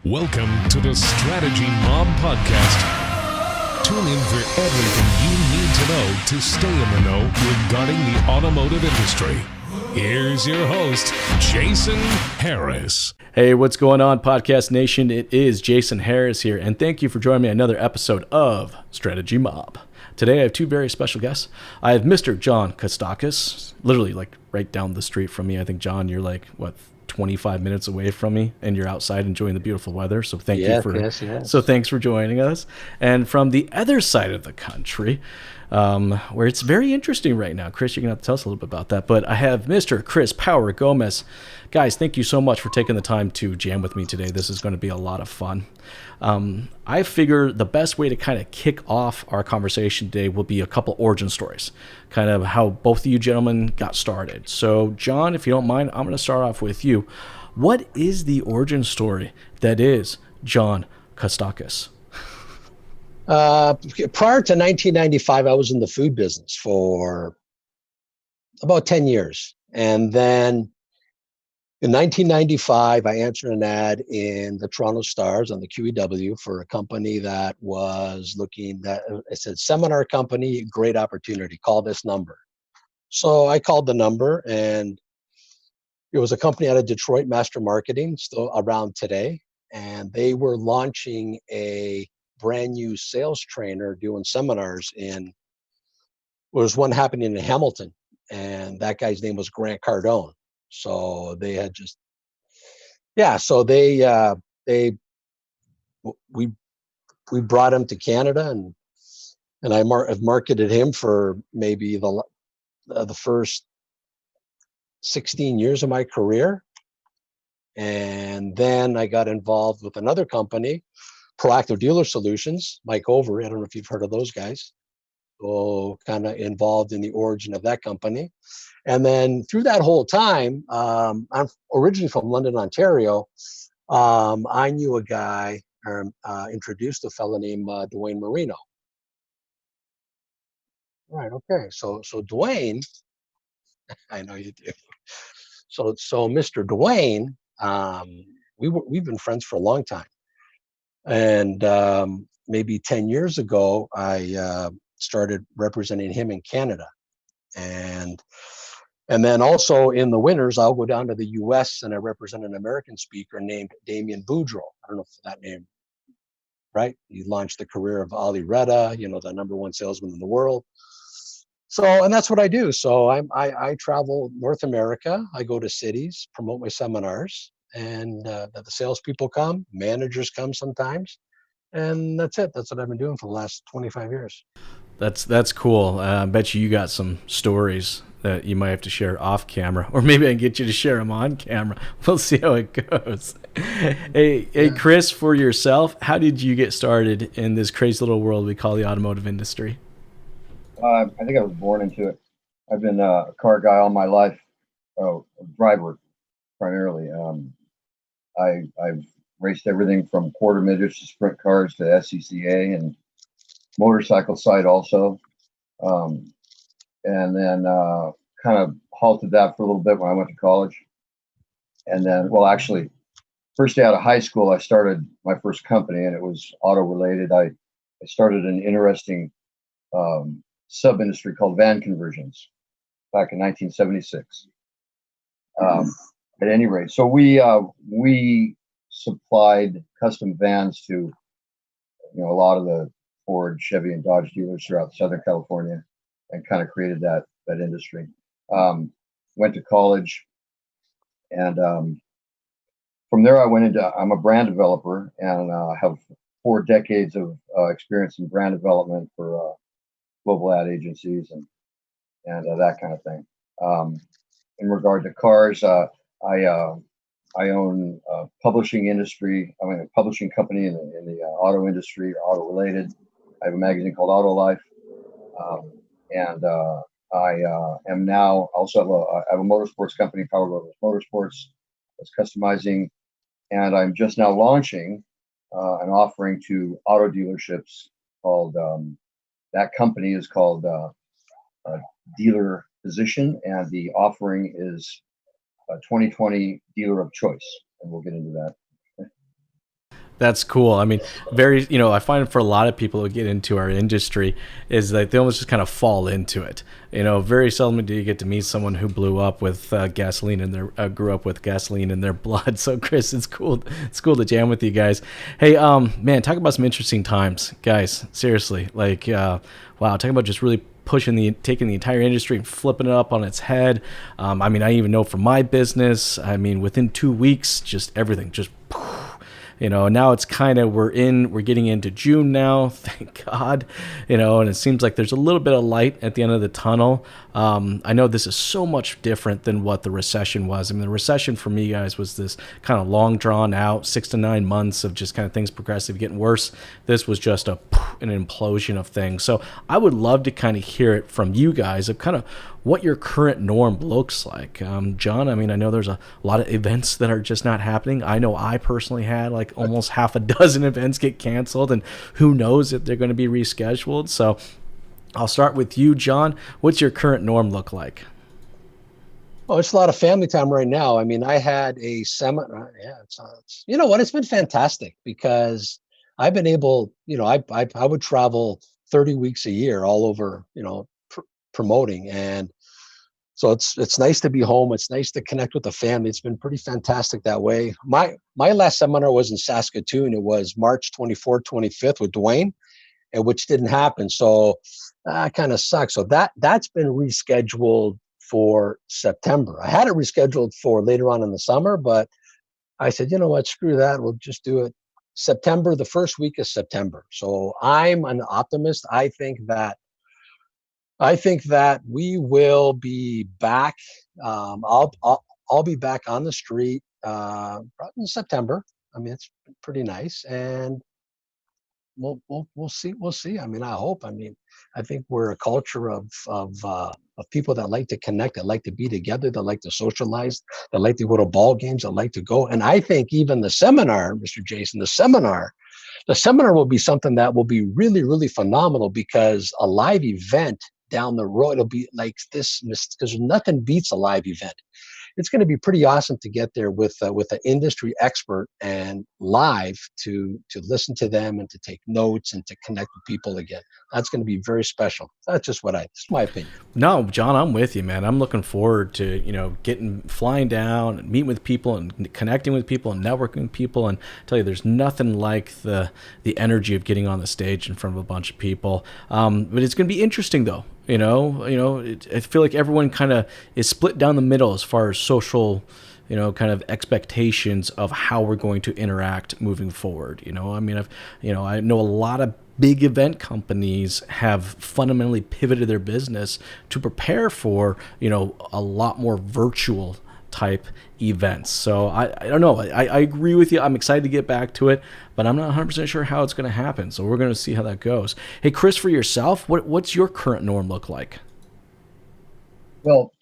Welcome to the Strategy Mob Podcast. Tune in for everything you need to know to stay in the know regarding the automotive industry. Here's your host, Jason Harris. Hey, what's going on, Podcast Nation? It is Jason Harris here, and thank you for joining me on another episode of Strategy Mob. Today, I have two very special guests. I have Mr. John Kostakos, literally like right down the street from me. I think, John, you're like, 25 minutes away from me, and you're outside enjoying the beautiful weather. So thanks for joining us. And from the other side of the country, where it's very interesting right now, Chris, you're gonna have to tell us a little bit about that. But I have Mr. Chris Power Gomez. Guys, thank you so much for taking the time to jam with me today. This is going to be a lot of fun. I figure the best way to kind of kick off our conversation today will be a couple origin stories, kind of how both of you gentlemen got started. So, John, if you don't mind, I'm going to start off with you. What is the origin story that is John Kostakos? Prior to 1995, I was in the food business for about 10 years. And then in 1995, I answered an ad in the Toronto Stars on the QEW for a company that was looking that it said seminar company, great opportunity, call this number. So I called the number, and it was a company out of Detroit, Master Marketing, still around today. And they were launching a brand new sales trainer doing seminars was one happening in Hamilton. And that guy's name was Grant Cardone. So they had we brought him to Canada, and I've marketed him for maybe the first 16 years of my career. And then I got involved with another company, Proactive Dealer Solutions, Mike Overy. I don't know if you've heard of those guys. So kind of involved in the origin of that company. And then through that whole time, I'm originally from London, Ontario. I knew a guy, introduced a fellow named Dwayne Marino. Right. Okay. So Dwayne, I know you do. So Mr. Dwayne, we've been friends for a long time. And maybe 10 years ago, I started representing him in Canada. And then also in the winters, I'll go down to the U.S. and I represent an American speaker named Damien Boudreau. I don't know if that name, right? He launched the career of Ali Reda, the number one salesman in the world. So, and that's what I do. So I travel North America. I go to cities, promote my seminars, and the salespeople come, managers come sometimes. And that's it. That's what I've been doing for the last 25 years. That's cool. I bet you got some stories that you might have to share off camera, or maybe I can get you to share them on camera. We'll see how it goes. Hey, Chris, for yourself, how did you get started in this crazy little world we call the automotive industry? I think I was born into it. I've been a car guy all my life, a driver primarily. I've raced everything from quarter midgets to sprint cars to SCCA and motorcycle side also. And then kind of halted that for a little bit when I went to college. And then, actually, first day out of high school, I started my first company, and it was auto related. I started an interesting sub-industry called van conversions back in 1976. At any rate, so we supplied custom vans to a lot of the Ford, Chevy, and Dodge dealers throughout Southern California, and kind of created that industry. Went to college, and from there I'm a brand developer, and have 4 decades of experience in brand development for global ad agencies and that kind of thing. In regard to cars, I own a publishing industry. I mean, a publishing company in the auto industry, auto related. I have a magazine called Auto Life, and I am now also have a motorsports company, Power Brothers Motorsports, that's customizing, and I'm just now launching an offering to auto dealerships called. That company is called Dealer Position, and the offering is a 2020 dealer of choice, and we'll get into that. That's cool. I mean, very, I find for a lot of people who get into our industry is that they almost just kind of fall into it. Very seldom do you get to meet someone who blew up with gasoline in their, grew up with gasoline in their blood. So, Chris, it's cool. It's cool to jam with you guys. Hey, man, talk about some interesting times, guys. Seriously, like, wow, talking about just really taking the entire industry and flipping it up on its head. I mean, I even know from my business, I mean, within 2 weeks, just everything just now it's kind of we're getting into June now, thank God, and it seems like there's a little bit of light at the end of the tunnel. I know this is so much different than what the recession was. I mean, the recession for me, guys, was this kind of long drawn out 6 to 9 months of just kind of things progressively getting worse. This was just an implosion of things. So I would love to kind of hear it from you guys of kind of what your current norm looks like. John, I mean, I know there's a lot of events that are just not happening. I know I personally had like almost half a dozen events get canceled, and who knows if they're going to be rescheduled. So I'll start with you, John. What's your current norm look like? Oh, it's a lot of family time right now. I mean, I had a seminar. Yeah, it's you know what? It's been fantastic because I've been able, I would travel 30 weeks a year all over, promoting. And so it's nice to be home. It's nice to connect with the family. It's been pretty fantastic that way. My last seminar was in Saskatoon. It was March 24th, 25th with Dwayne, and which didn't happen. So that kind of sucks. So that's been rescheduled for September. I had it rescheduled for later on in the summer, but I said, you know what, screw that. We'll just do it September, the first week of September. So I'm an optimist. I think that we will be back. I'll be back on the street probably in September. I mean, it's pretty nice, and we'll see. We'll see. I mean, I hope. I mean, I think we're a culture of people that like to connect, that like to be together, that like to socialize, that like to go to ball games, that like to go. And I think even the seminar, Mr. Jason, the seminar will be something that will be really, really phenomenal because a live event down the road, it'll be like this because nothing beats a live event. It's going to be pretty awesome to get there with an industry expert and live to listen to them and to take notes and to connect with people again. That's going to be very special. That's just my opinion. No, John, I'm with you, man. I'm looking forward to, flying down and meeting with people and connecting with people and networking with people. And I tell you, there's nothing like the energy of getting on the stage in front of a bunch of people. But it's going to be interesting, though. I feel like everyone kind of is split down the middle as far as social, kind of expectations of how we're going to interact moving forward. I mean, I know a lot of big event companies have fundamentally pivoted their business to prepare for, a lot more virtual type events. So I don't know. I agree with you. I'm excited to get back to it, but I'm not 100% sure how it's going to happen. So we're going to see how that goes. Hey, Chris, for yourself, what's your current norm look like? Well,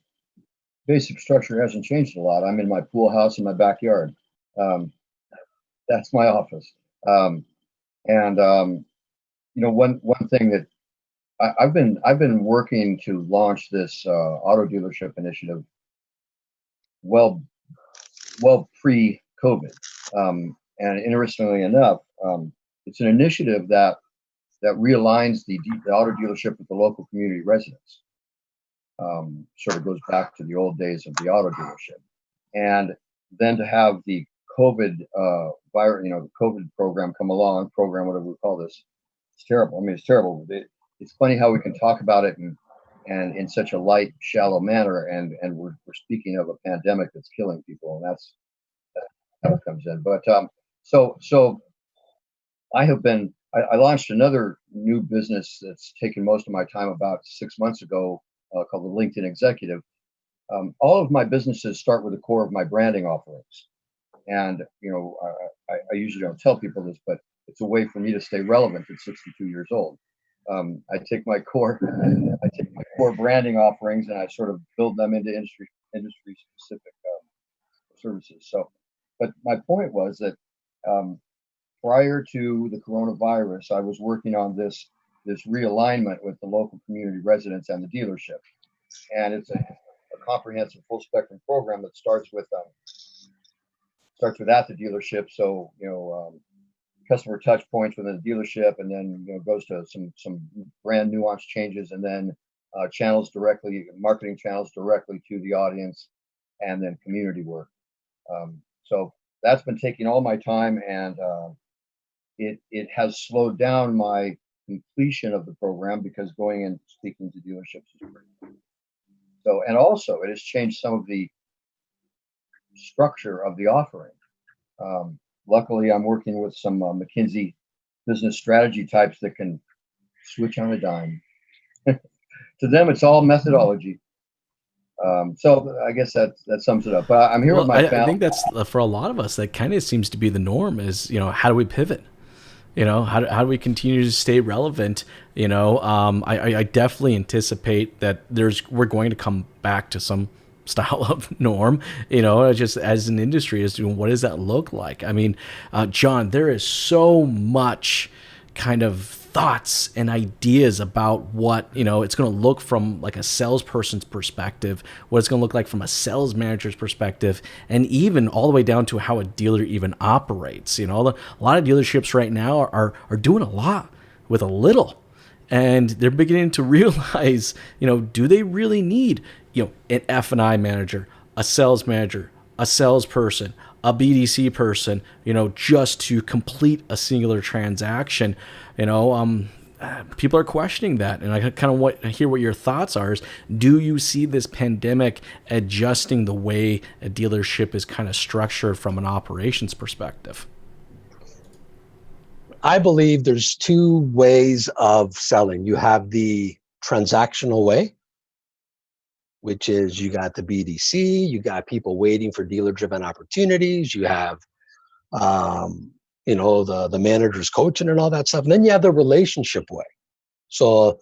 basic structure hasn't changed a lot. I'm in my pool house in my backyard. That's my office. One thing that I've been working to launch this auto dealership initiative well pre-COVID, and interestingly enough, it's an initiative that realigns the auto dealership with the local community residents. Sort of goes back to the old days of the auto dealership, and then to have the COVID the COVID program come along, whatever we call this, it's terrible. I mean, it's terrible. It's funny how we can talk about it and in such a light, shallow manner, and we're speaking of a pandemic that's killing people, and that's how it comes in. But so I launched another new business that's taken most of my time about 6 months ago, called the LinkedIn Executive. All of my businesses start with the core of my branding offerings, and I usually don't tell people this, but it's a way for me to stay relevant at 62 years old. I take my core branding offerings and I sort of build them into industry specific services. So, but my point was that prior to the coronavirus, I was working on this realignment with the local community residents and the dealership, and it's a comprehensive full spectrum program that starts with at the dealership. So customer touch points within the dealership, and then goes to some brand nuanced changes, and then channels directly, marketing channels directly to the audience, and then community work. So that's been taking all my time, and it has slowed down my completion of the program because going and speaking to dealerships is great. So, and also it has changed some of the structure of the offering. Luckily, I'm working with some McKinsey business strategy types that can switch on a dime. To them, it's all methodology. So I guess that sums it up. I'm here with my I think that's for a lot of us, that kind of seems to be the norm is, how do we pivot? How do we continue to stay relevant? I definitely anticipate that we're going to come back to some style of norm, just as an industry, as to what does that look like? I mean, John, there is so much kind of thoughts and ideas about what it's going to look from like a salesperson's perspective, what it's going to look like from a sales manager's perspective, and even all the way down to how a dealer even operates. A lot of dealerships right now are doing a lot with a little, and they're beginning to realize, do they really need an F&I manager, a sales manager, a salesperson, a BDC person, just to complete a singular transaction. People are questioning that, and I kind of want to hear what your thoughts are. Is, do you see this pandemic adjusting the way a dealership is kind of structured from an operations perspective? I believe there's two ways of selling. You have the transactional way, which is you got the BDC, you got people waiting for dealer-driven opportunities, you have the manager's coaching and all that stuff. And then you have the relationship way. So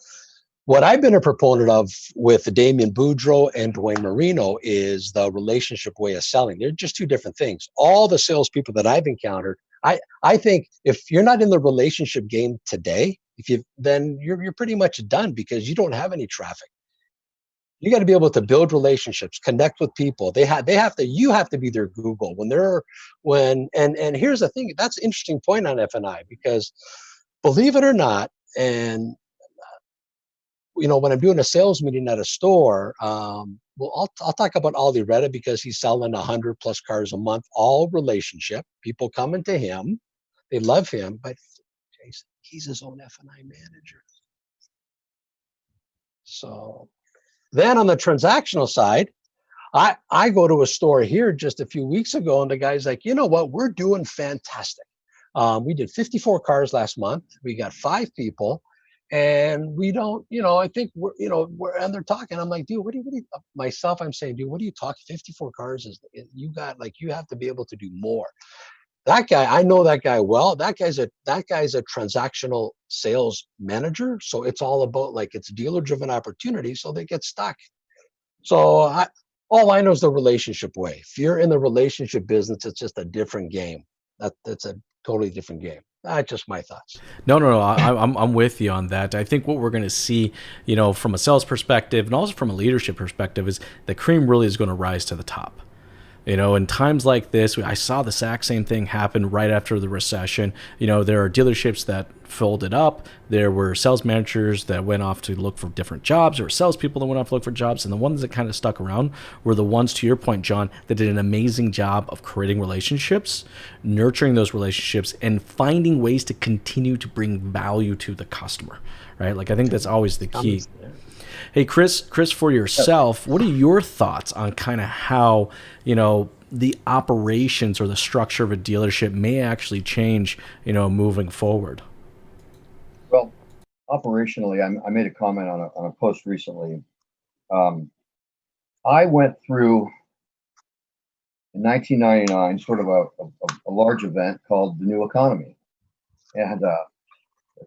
what I've been a proponent of with Damian Boudreau and Dwayne Marino is the relationship way of selling. They're just two different things. All the salespeople that I've encountered, I think if you're not in the relationship game today, then you're pretty much done because you don't have any traffic. You got to be able to build relationships, connect with people. You have to be their Google and here's the thing, that's an interesting point on F&I, because believe it or not, and when I'm doing a sales meeting at a store, I'll talk about Aldi Retta because he's selling 100 plus cars a month, all relationship. People coming to him, they love him, but Jason, he's his own F&I manager. So then on the transactional side, I go to a store here just a few weeks ago, and the guy's like, you know what, we're doing fantastic. We did 54 cars last month. We got 5 people, and we don't, I think and they're talking. I'm like, dude, what do you myself? I'm saying, dude, what are you talking? 54 cars you have to be able to do more. That guy, I know that guy well. That guy's a transactional sales manager. So it's all about it's dealer-driven opportunity. So they get stuck. So all I know is the relationship way. If you're in the relationship business, it's just a different game. That's a totally different game. That's just my thoughts. No. I'm with you on that. I think what we're going to see, from a sales perspective and also from a leadership perspective, is the cream really is going to rise to the top. In times like this, I saw the exact same thing happen right after the recession. There are dealerships that folded up. There were sales managers that went off to look for different jobs, or salespeople that went off to look for jobs. And the ones that kind of stuck around were the ones, to your point, John, that did an amazing job of creating relationships, nurturing those relationships, and finding ways to continue to bring value to the customer, right? I think that's always the key. Hey, Chris, for yourself, what are your thoughts on kind of how, the operations or the structure of a dealership may actually change, moving forward? Well, operationally, I made a comment on a post recently. I went through, in 1999, sort of a large event called the New Economy, and the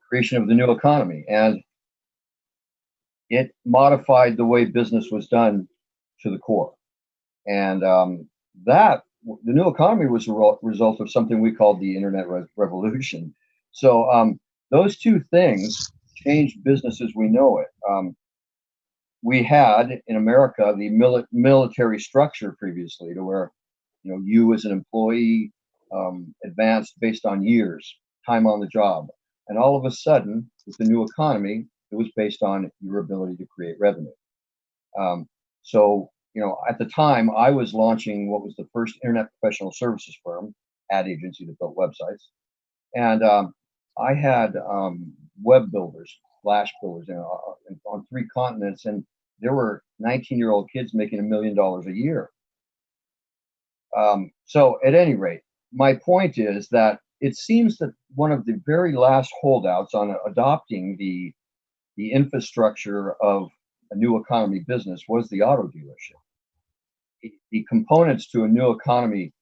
creation of the New Economy. And it modified the way business was done to the core. And the New Economy was a result of something we called the Internet Revolution. So those two things changed business as we know it. We had in America the military structure previously, to where you as an employee advanced based on years. time on the job. And all of a sudden, with the new economy, it was based on your ability to create revenue. So, at the time, I was launching what was the first internet professional services firm, ad agency that built websites. And I had web builders, flash builders, on 3 continents, and there were 19-year-old kids making $1 million a year. So at any rate, my point is that it seems that one of the very last holdouts on adopting the infrastructure of a new economy business was the auto dealership. The components to a new economy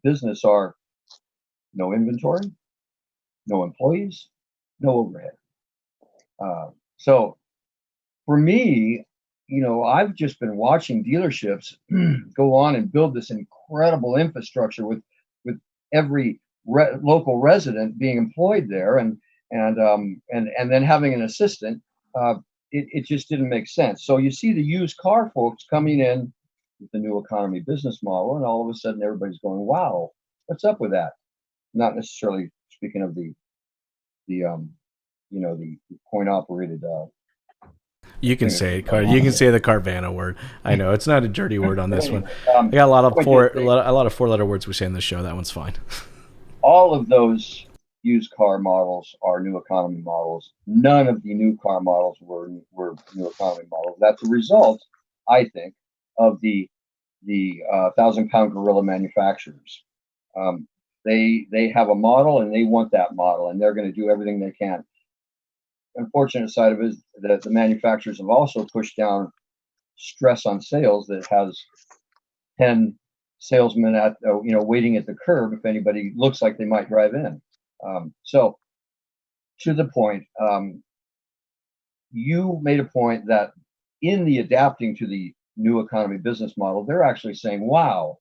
business are no inventory, no employees, no overhead. So for me, I've just been watching dealerships go on and build this incredible infrastructure with every local resident being employed there, and then having an assistant. It just didn't make sense. So you see the used car folks coming in with the new economy business model, and all of a sudden everybody's going, "Wow, what's up with that?" Not necessarily speaking of the coin operated. You can say it, you can say the Carvana word. I know it's not a dirty word on this one. I got a lot of 4-letter words we say in this show. That one's fine. All of those used car models are new economy models. None of the new car models were new economy models. That's a result, I think, of the 1,000-pound gorilla manufacturers. They have a model and they want that model, and they're going to do everything they can. Unfortunate side of it is that the manufacturers have also pushed down stress on sales that has 10 salesmen waiting at the curb if anybody looks like they might drive in. So to the point, you made a point that in the adapting to the new economy business model, they're actually saying, "Wow,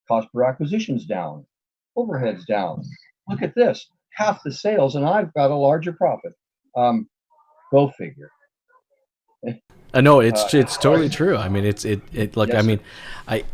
cost per acquisition's down, overhead's down. Look at this, half the sales, and I've got a larger profit." Go figure. No, it's totally true. I mean, yes, I mean, I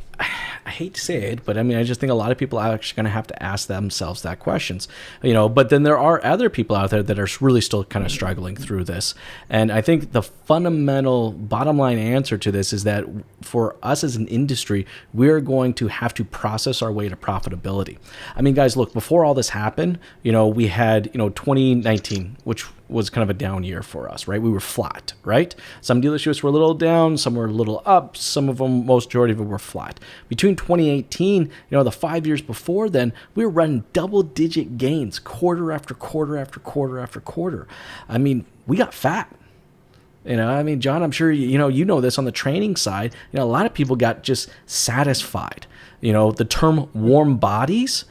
hate to say it, but I mean, I just think a lot of people are actually going to have to ask themselves that questions, but then there are other people out there that are really still kind of struggling through this. And I think the fundamental bottom line answer to this is that for us as an industry, we're going to have to process our way to profitability. I mean, guys, look, before all this happened, we had, 2019, which was kind of a down year for us, right? We were flat, right? Some dealerships were a little down, some were a little up, some of them, majority of them were flat. Between 2018, the 5 years before then, we were running double-digit gains quarter after quarter after quarter after quarter. I mean, we got fat. John, I'm sure you know this on the training side. A lot of people got just satisfied. The term warm bodies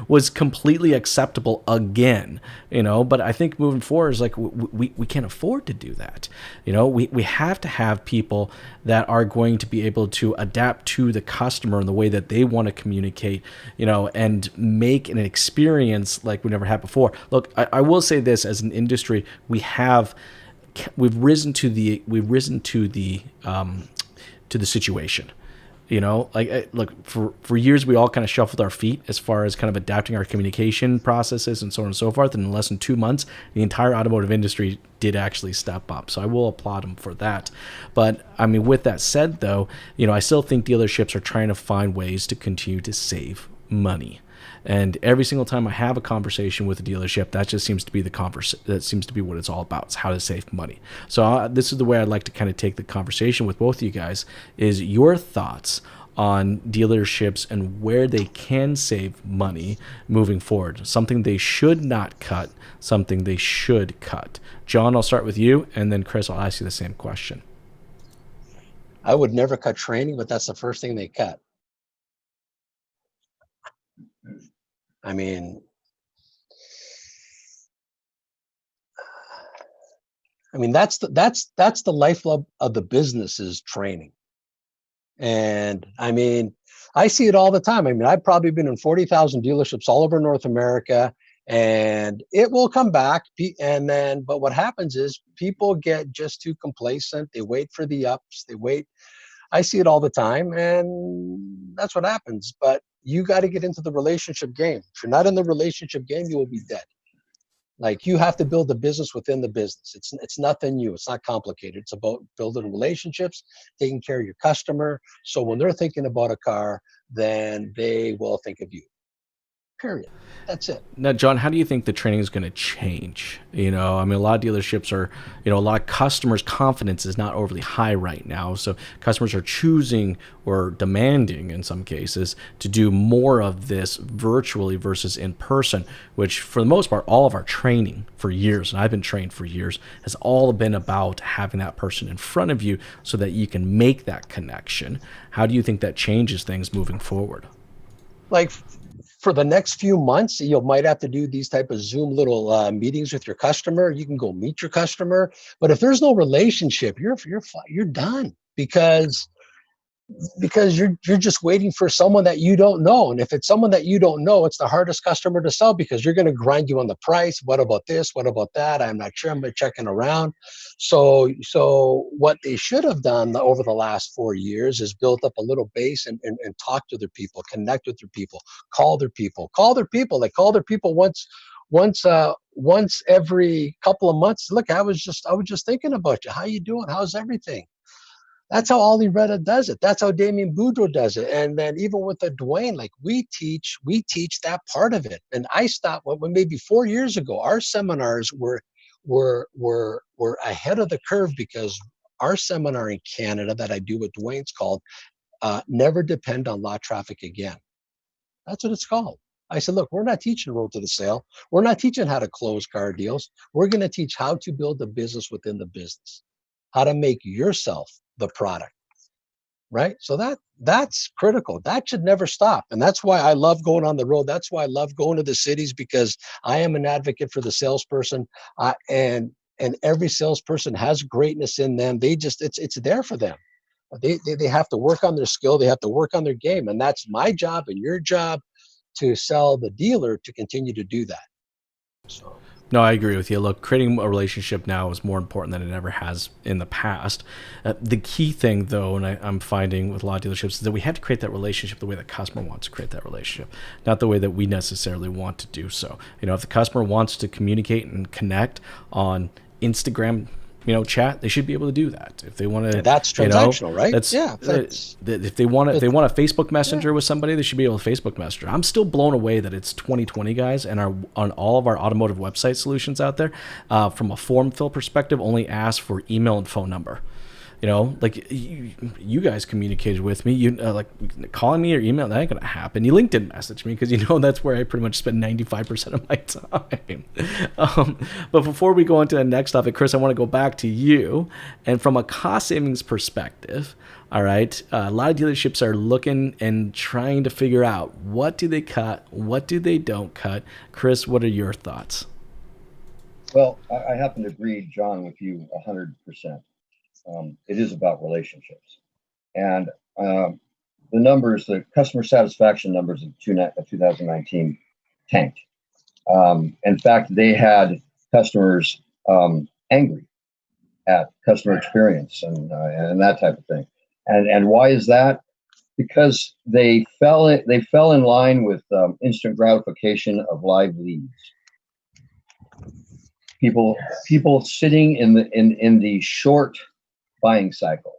was completely acceptable again, but I think moving forward is like we can't afford to do that. We have to have people that are going to be able to adapt to the customer in the way that they want to communicate, and make an experience like we never had before. Look, I will say this: as an industry, we've risen to the situation. Look, for years we all kind of shuffled our feet as far as kind of adapting our communication processes and so on and so forth. And in less than 2 months, the entire automotive industry did actually step up. So I will applaud them for that. But I mean, with that said, though, I still think dealerships are trying to find ways to continue to save money. And every single time I have a conversation with a dealership, that just seems to be that seems to be what it's all about, is how to save money. So this is the way I'd like to kind of take the conversation with both of you guys, is your thoughts on dealerships and where they can save money moving forward. Something they should not cut, something they should cut. John, I'll start with you, and then Chris, I'll ask you the same question. I would never cut training, but that's the first thing they cut. I mean, that's the lifeblood of the business, is training. And I mean, I see it all the time. I mean, I've probably been in 40,000 dealerships all over North America, and it will come back. But what happens is people get just too complacent. They wait for the ups. They wait. I see it all the time, and that's what happens. But you got to get into the relationship game. If you're not in the relationship game, you will be dead. Like, you have to build a business within the business. It's nothing new. It's not complicated. It's about building relationships, taking care of your customer. So when they're thinking about a car, then they will think of you. Period. That's it. Now, John, how do you think the training is going to change? You know, I mean, a lot of dealerships are, you know, a lot of customers' confidence is not overly high right now. So customers are choosing or demanding, in some cases, to do more of this virtually versus in person, which for the most part, all of our training for years, and I've been trained for years, has all been about having that person in front of you so that you can make that connection. How do you think that changes things moving forward? Like, for the next few months, you might have to do these type of Zoom little meetings with your customer. You can go meet your customer, but if there's no relationship, you're done, because you're just waiting for someone that you don't know. And if it's someone that you don't know, it's the hardest customer to sell, because you're going to grind you on the price. What about this? What about that? I'm not sure. I'm checking around. So what they should have done over the last 4 years is built up a little base and talk to their people, connect with their people, call their people, like call their people once every couple of months. Look, I was just thinking about you. How you doing? How's everything? That's how Ali Reda does it. That's how Damien Boudreaux does it. And then even with the Dwayne, like, we teach that part of it. And I stopped when maybe 4 years ago, our seminars were ahead of the curve, because our seminar in Canada that I do with Dwayne's called Never Depend on Lot Traffic Again. That's what it's called. I said, look, we're not teaching road to the sale. We're not teaching how to close car deals. We're going to teach how to build a business within the business, how to make yourself the product, right? So that's critical. That should never stop. And that's why I love going on the road. That's why I love going to the cities, because I am an advocate for the salesperson. And every salesperson has greatness in them. It's there for them. They have to work on their skill. They have to work on their game. And that's my job and your job, to sell the dealer to continue to do that. So. No, I agree with you. Look, creating a relationship now is more important than it ever has in the past. The key thing, though, and I'm finding with a lot of dealerships, is that we have to create that relationship the way the customer wants to create that relationship, not the way that we necessarily want to do so. You know, if the customer wants to communicate and connect on Instagram, chat, they should be able to do that. If they want to, that's transactional, right? If they want a Facebook Messenger with somebody, they should be able to Facebook Messenger. I'm still blown away that it's 2020, guys, and on all of our automotive website solutions out there, from a form fill perspective, only ask for email and phone number. Like you guys communicated with me, like calling me or email, that ain't gonna happen. You LinkedIn message me, because that's where I pretty much spend 95% of my time. But before we go into the next topic, Chris, I want to go back to you, and from a cost savings perspective. All right, a lot of dealerships are looking and trying to figure out, what do they cut, what do they don't cut. Chris, what are your thoughts? Well, I happen to agree, John, with you 100%. It is about relationships, and the customer satisfaction numbers of 2019 tanked. In fact, they had customers angry at customer experience and that type of thing. And why is that? Because they fell in line with instant gratification of live leads. People sitting in the short buying cycle,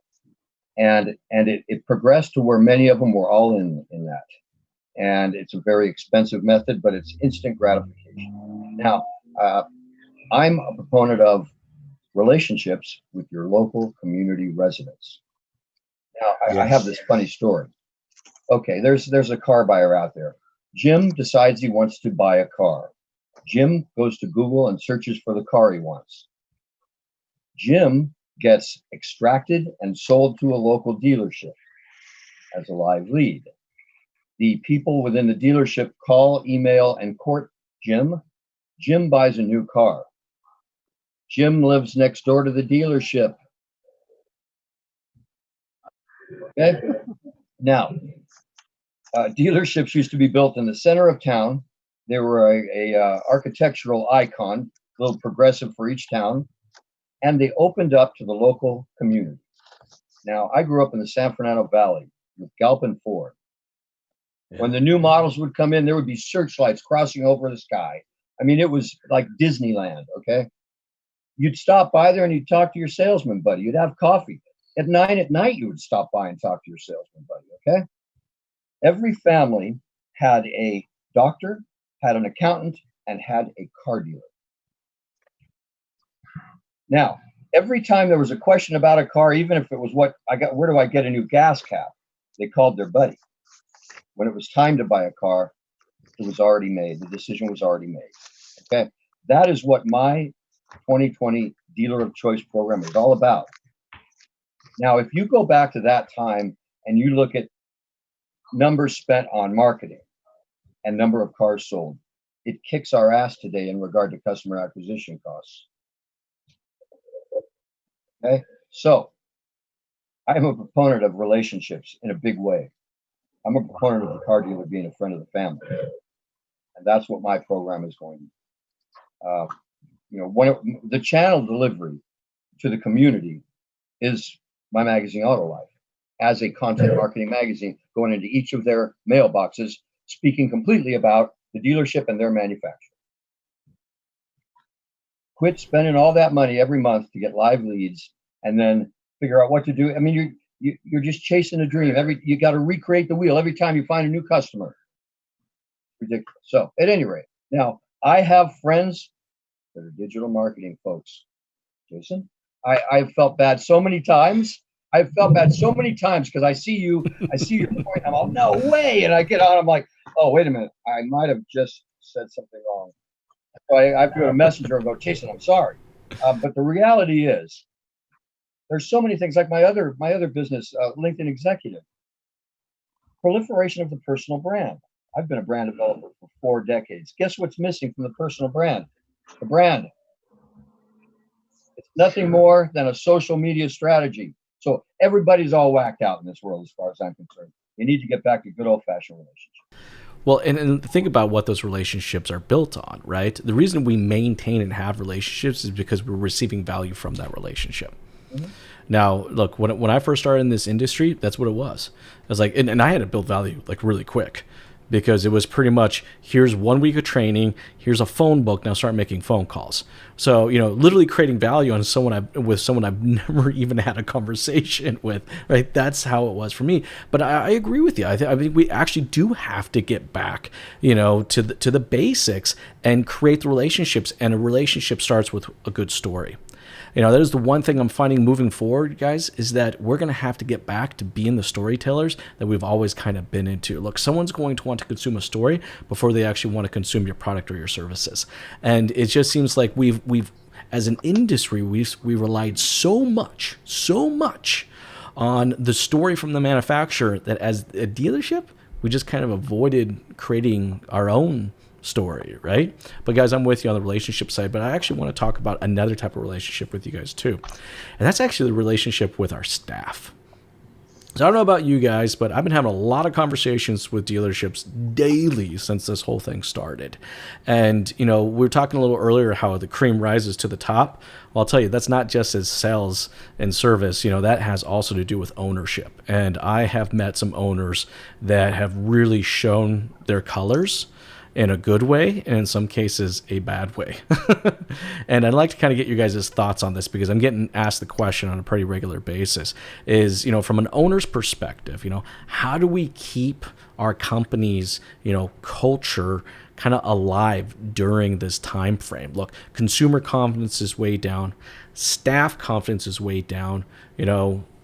and it progressed to where many of them were all in that, and it's a very expensive method, but it's instant gratification. Now, I'm a proponent of relationships with your local community residents. Now, I have this funny story. Okay, there's a car buyer out there. Jim decides he wants to buy a car. Jim goes to Google and searches for the car he wants. Jim gets extracted and sold to a local dealership as a live lead. The people within the dealership call, email, and court Jim. Jim buys a new car. Jim lives next door to the dealership. Okay? Now, dealerships used to be built in the center of town. They were a architectural icon, a little progressive for each town. And they opened up to the local community. Now, I grew up in the San Fernando Valley with Galpin Ford. Yeah. When the new models would come in, there would be searchlights crossing over the sky. I mean, it was like Disneyland, okay? You'd stop by there and you'd talk to your salesman buddy. You'd have coffee. At 9 at night, you would stop by and talk to your salesman buddy, okay? Every family had a doctor, had an accountant, and had a car dealer. Now, every time there was a question about a car, even if it was where do I get a new gas cap? They called their buddy. When it was time to buy a car, it was already made. The decision was already made. Okay. That is what my 2020 Dealer of Choice program is all about. Now, if you go back to that time and you look at numbers spent on marketing and number of cars sold, it kicks our ass today in regard to customer acquisition costs. Okay. So I am a proponent of relationships in a big way. I'm a proponent of the car dealer being a friend of the family. And that's what my program is going to the channel delivery to the community is my magazine Auto Life as a content marketing magazine going into each of their mailboxes, speaking completely about the dealership and their manufacturer. Quit spending all that money every month to get live leads and then figure out what to do. I mean, you're just chasing a dream. You got to recreate the wheel every time you find a new customer. Ridiculous. So at any rate, now I have friends that are digital marketing folks. Jason, I've felt bad so many times. I've felt bad so many times because I see your point. I'm all, no way. And I get on, I'm like, oh, wait a minute. I might have just said something wrong. So I have to go to Messenger and go, Jason, I'm sorry. But the reality is, there's so many things like my other business, LinkedIn Executive. Proliferation of the personal brand. I've been a brand developer for 4 decades. Guess what's missing from the personal brand? The brand. It's nothing more than a social media strategy. So everybody's all whacked out in this world as far as I'm concerned. You need to get back to good old-fashioned relationships. Well, and think about what those relationships are built on, right? The reason we maintain and have relationships is because we're receiving value from that relationship. Mm-hmm. Now, look, when I first started in this industry, that's what it was. I was like, and I had to build value like really quick, because it was pretty much, here's 1 week of training, here's a phone book, now start making phone calls. So, literally creating value on someone I've never even had a conversation with, right? That's how it was for me. But I agree with you. I think we actually do have to get back, to the basics and create the relationships. And a relationship starts with a good story. That is the one thing I'm finding moving forward, guys, is that we're going to have to get back to being the storytellers that we've always kind of been into. Look, someone's going to want to consume a story before they actually want to consume your product or your services. And it just seems like we've as an industry, we relied so much on the story from the manufacturer that as a dealership, we just kind of avoided creating our own story, right? But guys, I'm with you on the relationship side, but I actually want to talk about another type of relationship with you guys too. And that's actually the relationship with our staff. So I don't know about you guys, but I've been having a lot of conversations with dealerships daily since this whole thing started. And, we were talking a little earlier how the cream rises to the top. Well, I'll tell you, that's not just as sales and service, that has also to do with ownership. And I have met some owners that have really shown their colors in a good way, and in some cases a bad way. And I'd like to kind of get your guys' thoughts on this, because I'm getting asked the question on a pretty regular basis is, from an owner's perspective, how do we keep our company's, culture kind of alive during this time frame? Look, consumer confidence is way down. Staff confidence is way down.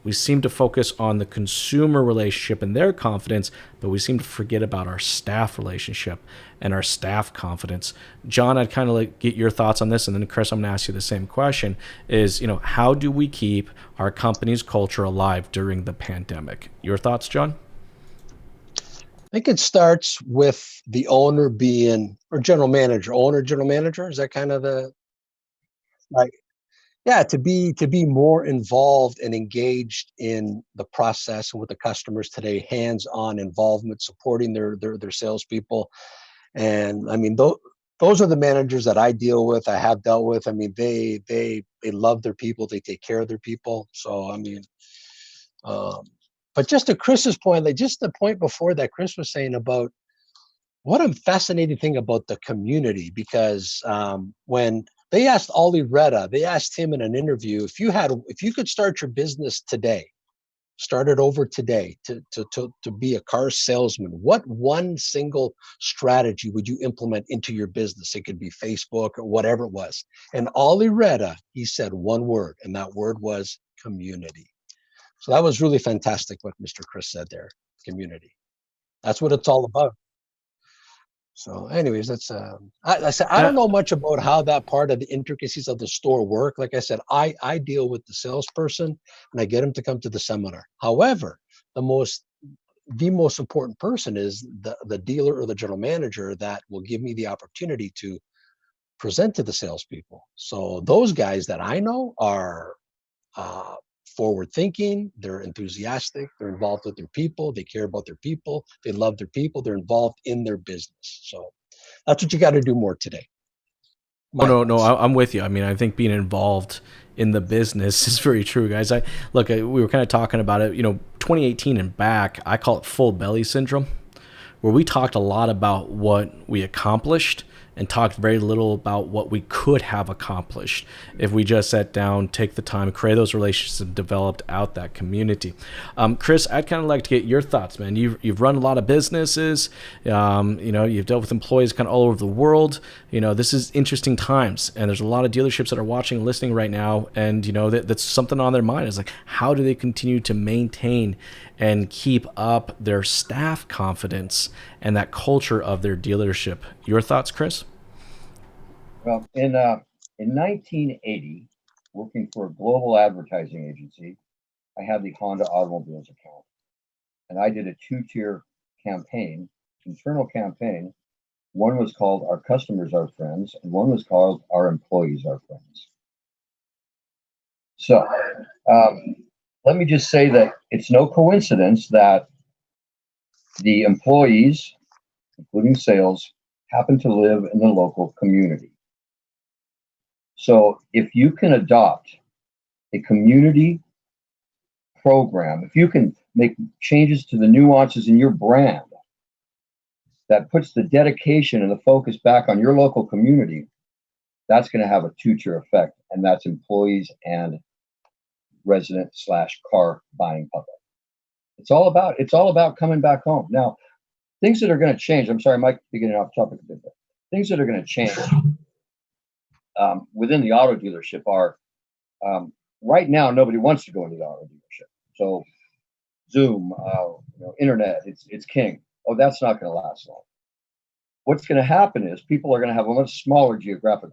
We seem to focus on the consumer relationship and their confidence, but we seem to forget about our staff relationship and our staff confidence. John, I'd kind of like get your thoughts on this, and then Chris, I'm going to ask you the same question, is, how do we keep our company's culture alive during the pandemic? Your thoughts, John? I think it starts with the owner being, or general manager, is that kind of the, like, yeah, to be more involved and engaged in the process and with the customers today, hands-on involvement, supporting their salespeople. And I mean, those are the managers that I deal with, I have dealt with. I mean, they love their people, they take care of their people. So I mean, But just to Chris's point, like just the point before that, Chris was saying about what a fascinating thing about the community, because when they asked Ollie Retta, they asked him in an interview, if you could start your business today, start it over today to be a car salesman, what one single strategy would you implement into your business? It could be Facebook or whatever it was. And Ollie Retta, he said one word, and that word was community. So that was really fantastic what Mr. Chris said there, community. That's what it's all about. So anyways, that's I said I don't know much about how that part of the intricacies of the store work. Like I said, I deal with the salesperson and I get him to come to the seminar. However, the most important person is the dealer or the general manager that will give me the opportunity to present to the salespeople. So those guys that I know are forward thinking, they're enthusiastic, they're involved with their people, they care about their people, they love their people, they're involved in their business. So that's what you got to do more today. No, I'm with you. I mean, I think being involved in the business is very true, guys. We were kind of talking about it, 2018 and back, I call it full belly syndrome, where we talked a lot about what we accomplished and talked very little about what we could have accomplished if we just sat down, take the time, create those relationships, and developed out that community. Chris, I'd kind of like to get your thoughts, man. You've run a lot of businesses. You've dealt with employees kind of all over the world. This is interesting times, and there's a lot of dealerships that are watching and listening right now, and that's something on their mind. Is like, how do they continue to maintain and keep up their staff confidence and that culture of their dealership? Your thoughts, Chris? Well, in 1980, working for a global advertising agency, I had the Honda Automobiles account, and I did a 2-tier campaign, internal campaign. One was called Our Customers Are Friends, and one was called Our Employees Are Friends. So let me just say that it's no coincidence that the employees, including sales, happen to live in the local community. So if you can adopt a community program, if you can make changes to the nuances in your brand that puts the dedication and the focus back on your local community, that's going to have a 2-tier effect, and that's employees and resident/car buying public. It's all about coming back home. Now, things that are going to change. I'm sorry, Mike, getting off topic a bit. But things that are going to change within the auto dealership are right now nobody wants to go into the auto dealership. So Zoom, internet, it's king. Oh, that's not going to last long. What's going to happen is people are going to have a much smaller geographic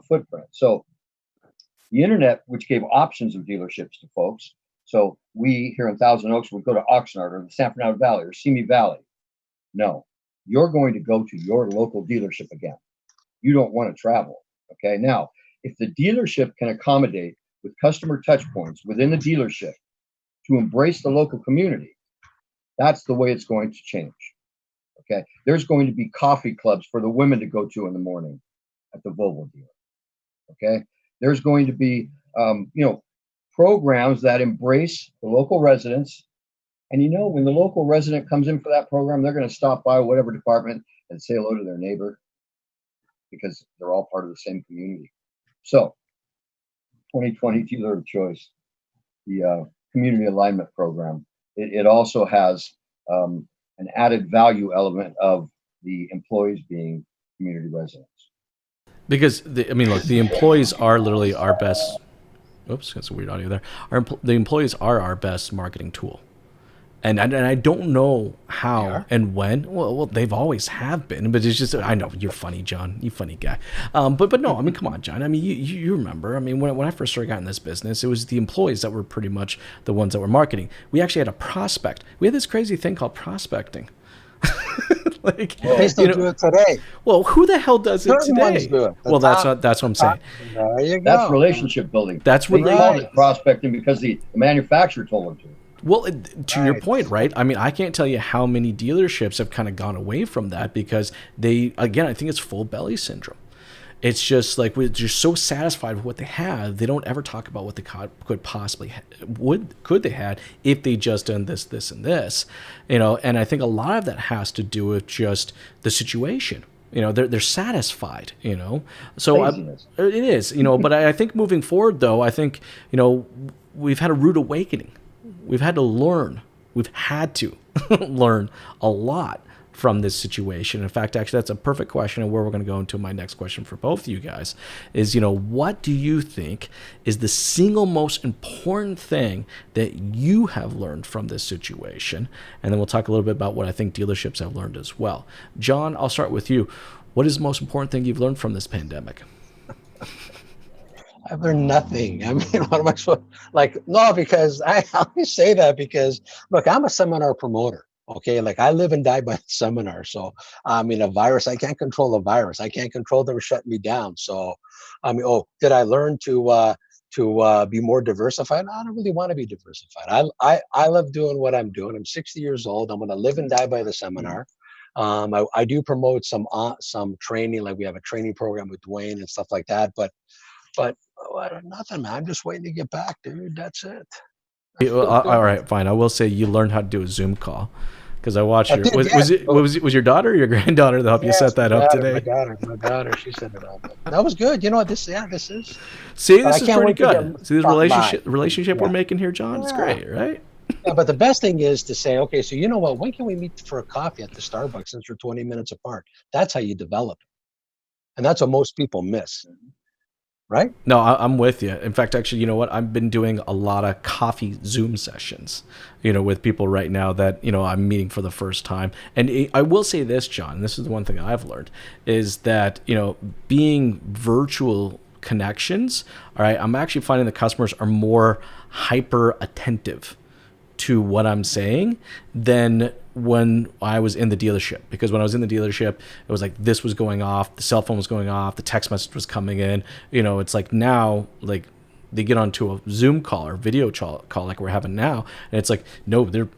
footprint. So the internet, which gave options of dealerships to folks. So we here in Thousand Oaks would go to Oxnard or the San Fernando Valley or Simi Valley. No, you're going to go to your local dealership again. You don't want to travel. Okay. Now, if the dealership can accommodate with customer touch points within the dealership to embrace the local community, that's the way it's going to change. Okay. There's going to be coffee clubs for the women to go to in the morning at the Volvo dealer. Okay. There's going to be, programs that embrace the local residents. And when the local resident comes in for that program, they're going to stop by whatever department and say hello to their neighbor because they're all part of the same community. So 2020 Dealer of Choice, the community alignment program, it also has an added value element of the employees being community residents. Because the employees are literally our best. Oops, that's a weird audio there. The employees are our best marketing tool, and I don't know how and when. Well, they've always have been, but it's just I know you're funny, John. You funny guy. But no, come on, John. You remember? When I first started out in this business, it was the employees that were pretty much the ones that were marketing. We actually had a prospect. We had this crazy thing called prospecting. They still do it today. Well, who the hell does it today? Do it. That's what I'm saying. There you go. That's relationship building. That's what they call it prospecting because the manufacturer told them to. Well, to your point, right? I can't tell you how many dealerships have kind of gone away from that because I think it's full belly syndrome. it's just like we're just so satisfied with what they have. They don't ever talk about what they could possibly could they had if they just done this, and this, And I think a lot of that has to do with just the situation. They're satisfied. So it is. But I think moving forward, though, I think we've had a rude awakening. We've had to learn. We've had to learn a lot from this situation. In fact, actually, that's a perfect question, and where we're going to go into my next question for both of you guys is, what do you think is the single most important thing that you have learned from this situation? And then we'll talk a little bit about what I think dealerships have learned as well. John, I'll start with you. What is the most important thing you've learned from this pandemic? I've learned nothing. I mean, what am I supposed no, because I always say that because, look, I'm a seminar promoter. Okay, like I live and die by the seminar. So, I mean, a virus, I can't control a virus. I can't control them shutting me down. So, I mean, did I learn to be more diversified? I don't really want to be diversified. I love doing what I'm doing. I'm 60 years old. I'm going to live and die by the seminar. I do promote some training, like we have a training program with Dwayne and stuff like that. But nothing, man. I'm just waiting to get back, dude. That's it. All right, fine. I will say you learned how to do a Zoom call because I watched your. Was your daughter or your granddaughter that helped you set that up today? My daughter, she set it up. That was good. You know what? This is. See, this is pretty good. See, this relationship we're making here, John. It's great, right? Yeah, but the best thing is to say, okay, so you know what? When can we meet for a coffee at the Starbucks since we're 20 minutes apart? That's how you develop, and that's what most people miss. Right? No, I'm with you. In fact, actually, you know what? I've been doing a lot of coffee Zoom sessions, with people right now that, I'm meeting for the first time. And I will say this, John, this is the one thing I've learned, is that, being virtual connections, all right, I'm actually finding the customers are more hyper attentive to what I'm saying than when I was in the dealership. Because when I was in the dealership, it was like this was going off, the cell phone was going off, the text message was coming in. It's like now, like they get onto a Zoom call or video call like we're having now, and it's like, no, they're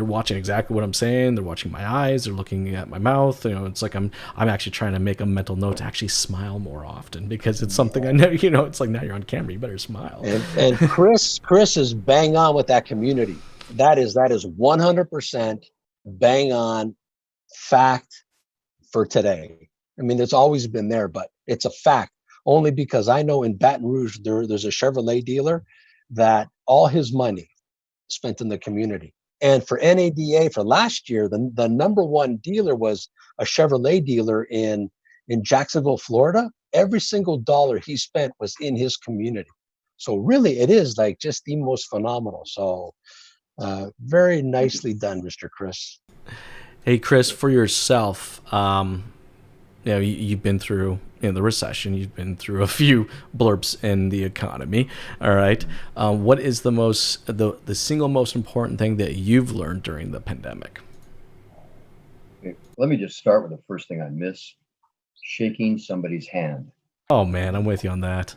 watching exactly what I'm saying. They're watching my eyes. They're looking at my mouth. It's like I'm actually trying to make a mental note to actually smile more often because it's something I know. It's like now you're on camera, you better smile. And Chris is bang on with that community. That is 100% bang on fact for today. I mean, it's always been there, but it's a fact only because I know in Baton Rouge, there's a Chevrolet dealer that all his money spent in the community. And for NADA for last year, the number one dealer was a Chevrolet dealer in Jacksonville, Florida. Every single dollar he spent was in his community. So really, it is like just the most phenomenal. So very nicely done, Mr. Chris. Hey, Chris, for yourself, you've been through the recession. You've been through a few blurps in the economy. All right. What is the single most important thing that you've learned during the pandemic? Okay. Let me just start with the first thing I miss: shaking somebody's hand. Oh man, I'm with you on that.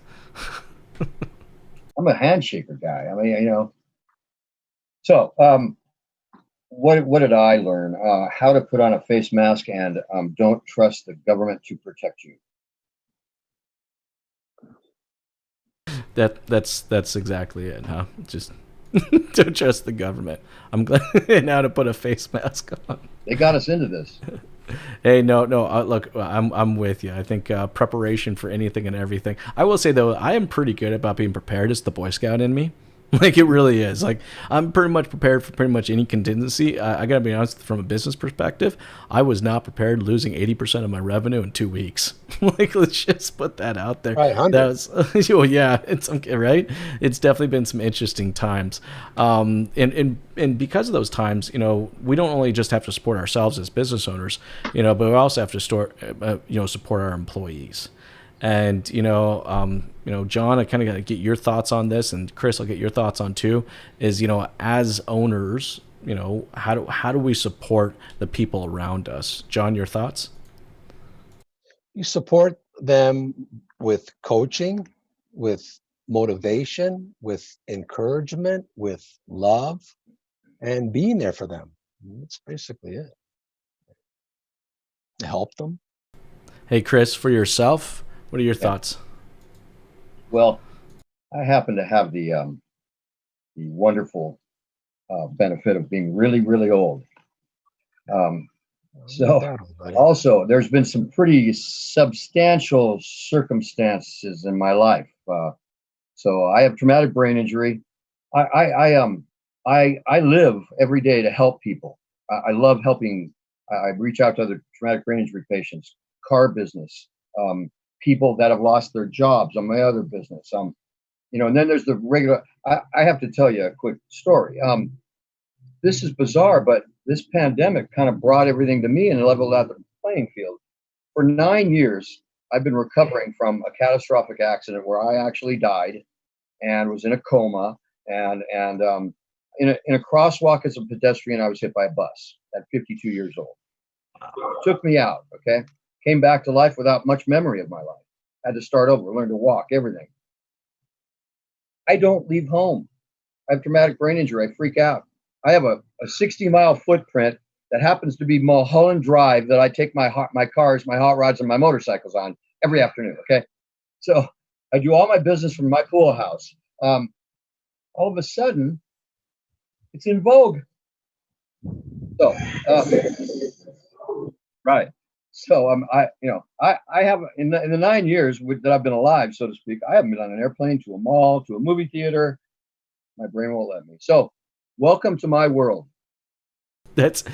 I'm a handshaker guy. I mean, So, what did I learn? How to put on a face mask and don't trust the government to protect you. That's exactly it, huh? Just don't trust the government. I'm glad now to put a face mask on. They got us into this. Hey, no. Look, I'm with you. I think preparation for anything and everything. I will say though, I am pretty good about being prepared. It's the Boy Scout in me. Like it really is. Like I'm pretty much prepared for pretty much any contingency. I gotta be honest, from a business perspective, I was not prepared losing 80% of my revenue in 2 weeks. Like let's just put that out there. Right, that was, well, yeah, it's okay, right. It's definitely been some interesting times, and because of those times, we don't only just have to support ourselves as business owners, but we also have to support our employees. And, John, I kind of got to get your thoughts on this, and Chris, I'll get your thoughts on too, is, as owners, how do we support the people around us? John, your thoughts? You support them with coaching, with motivation, with encouragement, with love, and being there for them. That's basically it. Help them. Hey, Chris, for yourself, What are your thoughts? Well, I happen to have the wonderful benefit of being really, really old. So also, there's been some pretty substantial circumstances in my life. So I have traumatic brain injury. I live every day to help people. I love helping. I reach out to other traumatic brain injury patients, car business, people that have lost their jobs on my other business. And then there's the regular. I have to tell you a quick story. This is bizarre, but this pandemic kind of brought everything to me and leveled out the playing field. For 9 years, I've been recovering from a catastrophic accident where I actually died and was in a coma. And in a crosswalk as a pedestrian, I was hit by a bus at 52 years old. It took me out. Okay, came back to life without much memory of my life. Had to start over, learn to walk, everything. I don't leave home. I have traumatic brain injury. I freak out. I have a 60-mile footprint that happens to be Mulholland Drive that I take my cars, my hot rods, and my motorcycles on every afternoon. Okay, so I do all my business from my pool house. All of a sudden, it's in vogue. So, right. So I have in the 9 years that I've been alive, so to speak, I haven't been on an airplane, to a mall, to a movie theater. My brain won't let me. So, welcome to my world. Thank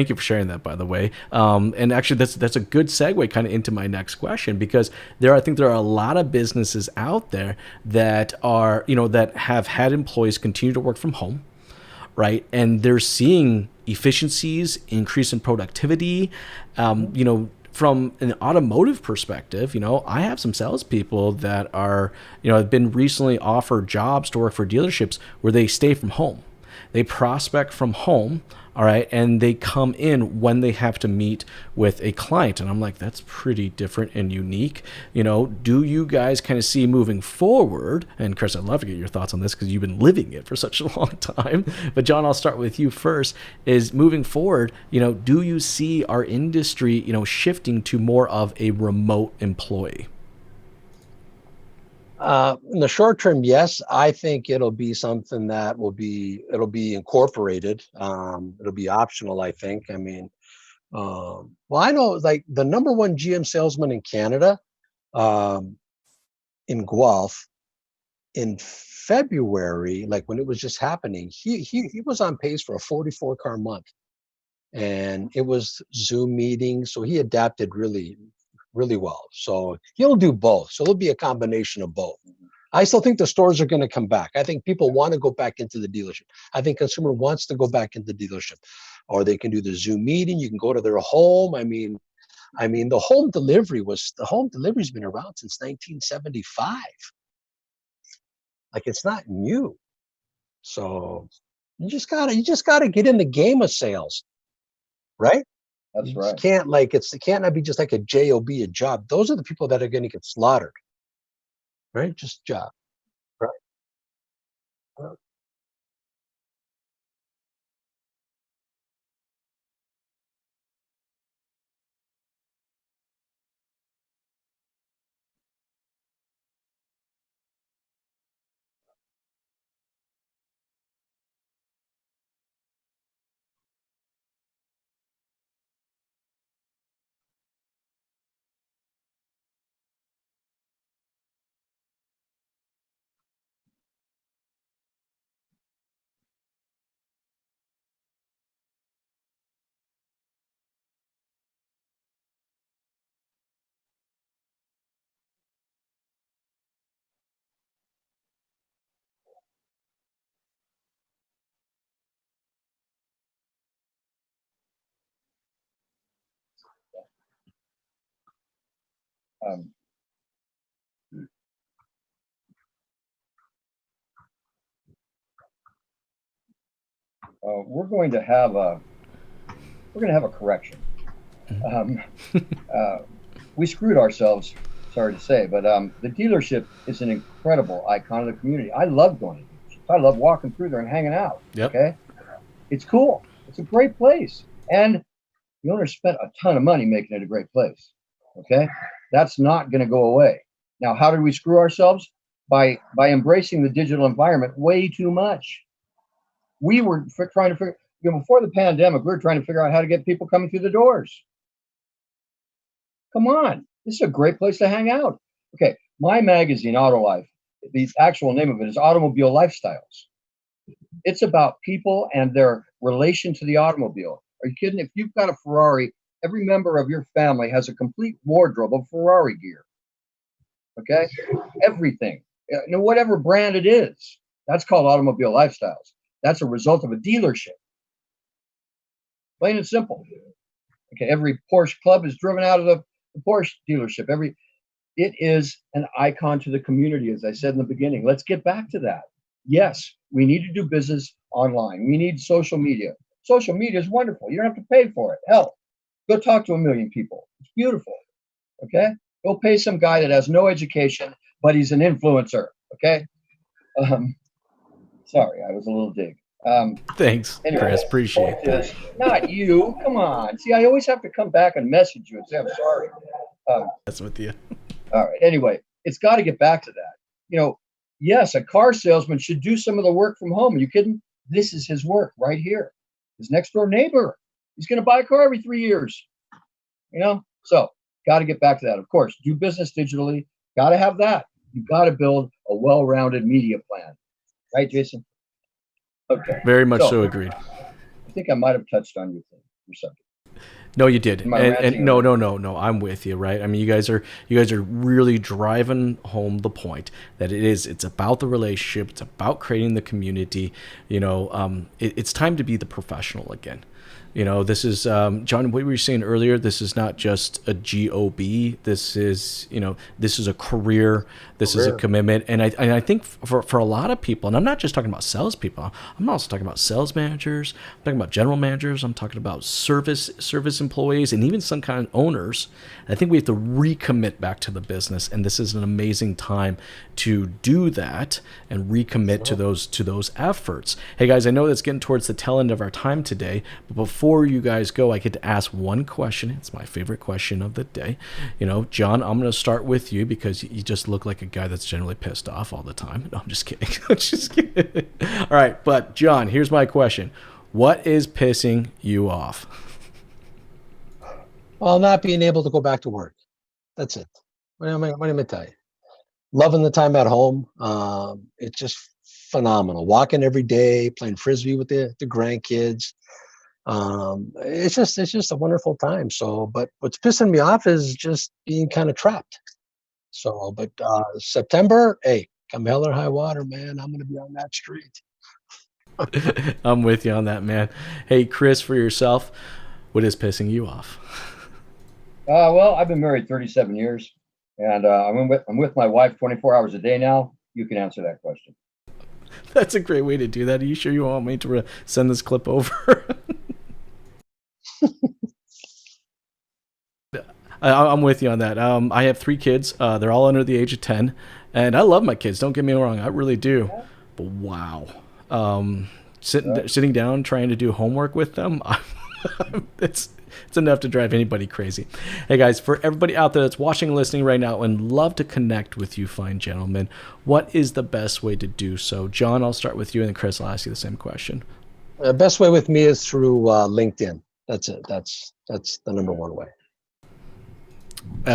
you for sharing that, by the way. And actually, that's a good segue kind of into my next question, because I think there are a lot of businesses out there that are, that have had employees continue to work from home, right? And they're seeing efficiencies, increase in productivity. From an automotive perspective, I have some salespeople that are, have been recently offered jobs to work for dealerships where they stay from home. They prospect from home, all right, and they come in when they have to meet with a client. And I'm like, that's pretty different and unique. Do you guys kind of see moving forward? And Chris, I'd love to get your thoughts on this because you've been living it for such a long time. But John, I'll start with you first. Is moving forward, do you see our industry, shifting to more of a remote employee? In the short term, yes. I think it'll be something that it'll be incorporated. It'll be optional, I think. I mean, I know like the number one GM salesman in Canada, in Guelph, in February, like when it was just happening, he was on pace for a 44 car month, and it was Zoom meetings. So he adapted really, really well. So he'll do both. So it'll be a combination of both. I still think the stores are going to come back. I think people want to go back into the dealership. I think consumer wants to go back into the dealership, or they can do the Zoom meeting. You can go to their home. I mean, the home delivery's been around since 1975. Like, it's not new. So you just gotta get in the game of sales, right? That's right. It can't not be just like a job, a job. Those are the people that are going to get slaughtered, right? Just job, right? Um, we're going to have a correction. We screwed ourselves, sorry to say, but the dealership is an incredible icon of the community. I love going to dealerships. I love walking through there and hanging out. Yep. Okay, it's cool. It's a great place, and the owner spent a ton of money making it a great place. Okay, That's not going to go away. Now, how did we screw ourselves? By embracing the digital environment way too much. We were trying to figure, before the pandemic, we were trying to figure out how to get people coming through the doors. Come on, this is a great place to hang out. Okay, my magazine, Autolife, the actual name of it is Automobile Lifestyles. It's about people and their relation to the automobile. Are you kidding? If you've got a Ferrari, every member of your family has a complete wardrobe of Ferrari gear. Okay, everything, whatever brand it is, that's called Automobile Lifestyles. That's a result of a dealership. Plain and simple. Okay, every Porsche club is driven out of the Porsche dealership. It is an icon to the community, as I said in the beginning. Let's get back to that. Yes, we need to do business online. We need social media. Social media is wonderful. You don't have to pay for it. Hell, go talk to 1 million people. It's beautiful. Okay? Go pay some guy that has no education, but he's an influencer. Okay? Sorry, I was a little dig. Thanks, anyway, Chris. Appreciate that. Not you. Come on. See, I always have to come back and message you and say, I'm sorry. That's with you. All right. Anyway, it's got to get back to that. Yes, a car salesman should do some of the work from home. Are you kidding? This is his work right here. His next door neighbor. He's going to buy a car every 3 years. So got to get back to that. Of course, do business digitally. Got to have that. You've got to build a well-rounded media plan. Right, Jason? Okay. Very much so agreed. I think I might have touched on your subject. No, you did. And no, I'm with you, right? I mean, you guys are really driving home the point that it's about the relationship, it's about creating the community. It's time to be the professional again. This is John, what were you saying earlier? This is not just a job. This is a career. This is a commitment. And I think for a lot of people, and I'm not just talking about salespeople, I'm also talking about sales managers, I'm talking about general managers, I'm talking about service employees, and even some kind of owners. I think we have to recommit back to the business, and this is an amazing time to do that and recommit to those efforts. Hey guys, I know that's getting towards the tail end of our time today, but before you guys go, I get to ask one question. It's my favorite question of the day. John, I'm going to start with you because you just look like a guy that's generally pissed off all the time. No, I'm just kidding. I'm just kidding. All right, but John, here's my question. What is pissing you off? Well, not being able to go back to work. That's it. What am I going to tell you? Loving the time at home. It's just phenomenal. Walking every day, playing Frisbee with the grandkids. It's just a wonderful time. So, but what's pissing me off is just being kind of trapped. So, but September, hey, come hell or high water, man, I'm going to be on that street. I'm with you on that, man. Hey, Chris, for yourself, what is pissing you off? Well, I've been married 37 years, and I'm with my wife 24 hours a day now. You can answer that question. That's a great way to do that. Are you sure you want me to send this clip over? I'm with you on that. I have 3 kids. They're all under the age of 10, and I love my kids. Don't get me wrong, I really do. But wow, sitting down trying to do homework with them, it's enough to drive anybody crazy. Hey guys, for everybody out there that's watching and listening right now and love to connect with you fine gentlemen, what is the best way to do so? John, I'll start with you, and then Chris, I'll ask you the same question. The best way with me is through LinkedIn. That's it. That's the number one way.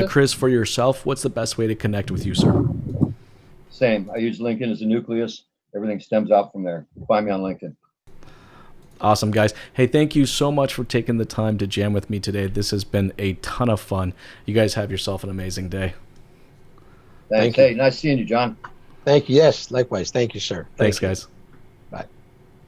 Chris, for yourself, what's the best way to connect with you, sir? Same. I use LinkedIn as a nucleus. Everything stems out from there. Find me on LinkedIn. Awesome, guys. Hey, thank you so much for taking the time to jam with me today. This has been a ton of fun. You guys have yourself an amazing day. Thanks. Hey, nice seeing you, John. Thank you. Yes, likewise. Thank you, sir. Thanks, guys.